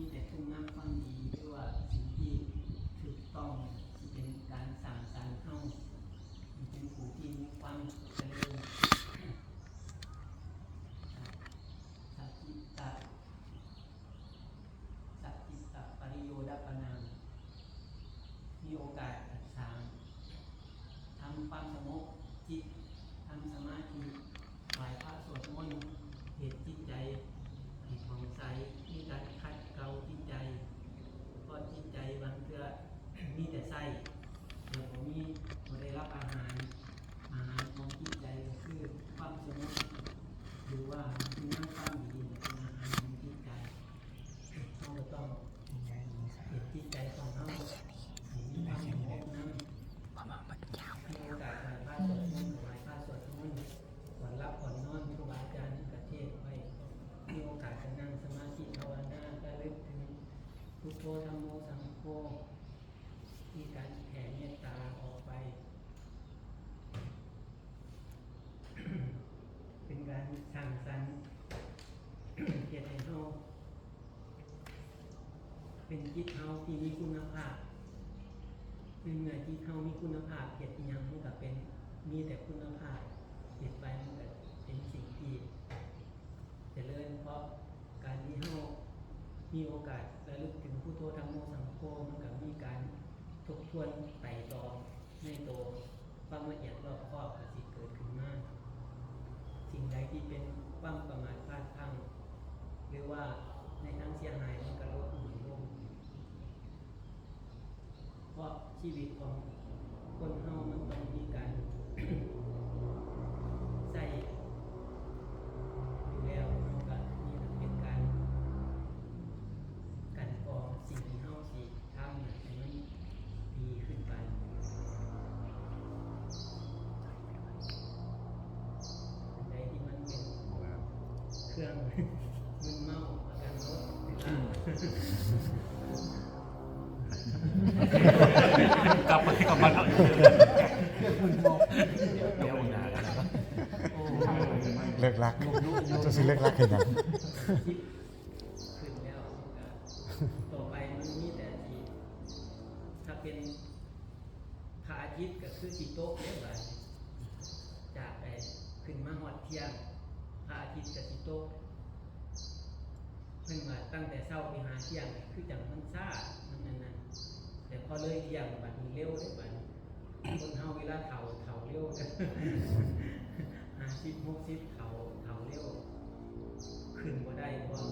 มีแต่คุณงามความดีหรือว่าสิ่งที่ถูกต้องที่เป็นการสร้างสรรค์เข้าเป็นผู้ที่มีความเจริญสัจจิตะปริโยดัปปนังมีโอกาสสร้างทำความสงบจิตทำสมาธิไหว้พระสวดมนต์เหตุจิตใจให้ผ่องใสมีการขัดเกลาจิตใจเพราะจิตใจบางเทื่อมีแต่ไส้เดี๋ยวผมบ่ได้รับอาหารของจิตใจก็คือความสงบหรือว่าคุณงามความดีเป็นอาหารของจิตใจเราก็ต้องเหตุจิตใจของเราให้มีความสงบนั้นมีโอกาสไหว้พระสวดมนต์ไหว้พระสวดมนต์ก่อนรับก่อนนอนครูบาอาจารย์ประเทศไว้มีโอกาสจะนั่งสมาธิภาวนาระลึกถึงพุทโธธัมโมสังโฆมีการแผ่เมตตาออกไป เป็นการสร้างสรรค์ เกียรติให้เฮาเป็นจิตเฮาที่มีคุณภาพเมื่อจิตเฮามีคุณภาพเกียรติยังมันก็เป็นมีแต่คุณภาพเกียรติไปมันก็เป็นสิ่งที่เจริญเพราะการที่เฮามีโอกาสระลึกถึงพุทโธธัมโมสังโฆมันก็มีการทบทวนไตร่ตรองในตัวความละเอียดรอบคอบก็สิเกิดขึ้นมาสิ่งใดที่เป็นความประมาทพลาดพลั้งหรือว่าในทางเสียหายมันก็ลดหย่อนลงเพราะชีวิตของคนเฮามันต้องมีการ ใส่อยู่แล้วเฮาก็นี่เป็นการกันกรองสิ่งที่เฮาสิทำให้มันดีขึ้นไปอันใดที่มันเป็นเครื่อง มึนเมาอาการลดกลับมาแล้วเดี๋ยวหนากันนะครับ เลิกรักจะสิเลิกรักเห็นยัง ขึ้นแล้วต่อไปมันมีแต่ที่ถ้าเป็นพระอาทิตย์ก็คือสิโต๊ะเรียบร้อยจากไปขึ้นมาหอดเที่ยงพระอาทิตย์กับสิโต๊ะเพิ่งมาตั้งแต่เช้าไปหาเที่ยงคือจังมันซ่ามันนั่นแต่พอเลยเที่ยงบัดนี้เร็วเลยบัดนี้คนเฮาเวลาเฒ่าเร็วกัน 50-60เฒ่าเร็วขึ้นบ่ได้เพราะ